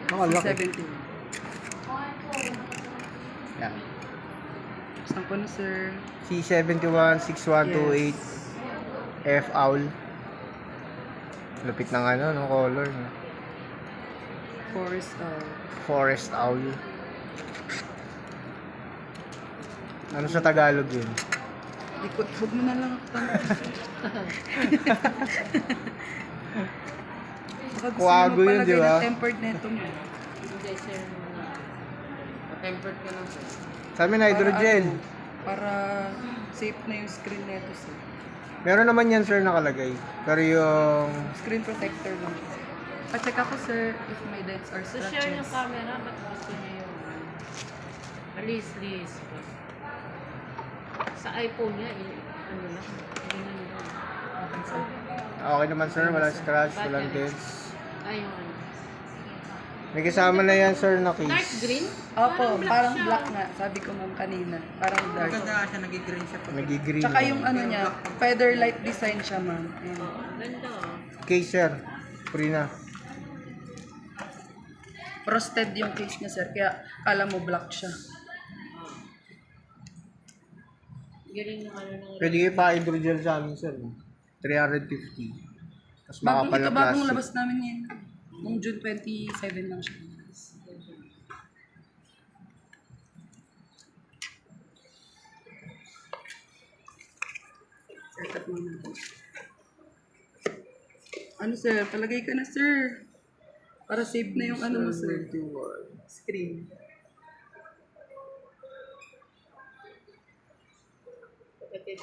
Nakalaki. 71. Yan. Saan po na, sir? C716128 F owl. Lupit ng ano, no color. No? Forest, Forest owl. Ano sa Tagalog yun? ikot. Huwag mo na lang ako tanong. Baka gusto Kuwago mo yun, palagay di ba? na tempered neto mo. Hindi, sir. Tempered ka lang, sir. Sa amin, hydrogel. Para safe na yung screen neto, sir. Meron naman yan, sir, nakalagay. Pero yung... Screen protector lang. Pa-check ako, sir, if may dents or So, scratches. share yung camera, ba't gusto niya yung... Release. Sa iPhone niya, ano lang. Ganyan lang. Okay, sir. Okay naman, sir. Walang scratch, walang dents. Ayun. May kasama na yan, sir, na Dark case. green? Opo, parang siya. black nga. Sabi ko ma'am kanina. Parang dark. Siya nag-green siya. Nag-green. Tsaka yung ano niya, feather light design siya ma'am. Ayan. Ganda. Case, sir. Free na. Frosted yung case niya, sir. Kaya kala mo black siya. Galing ng ano ng... Pwede kayo pa hydrogel sa amin, sir. 350. Tapos Bagong makapal ito, na bagong plastic. labas namin yun. Noong June 27 lang siya. Setup mo natin. Ano sir, palagay ka na sir. Para safe na yung ano mo sir. Screen.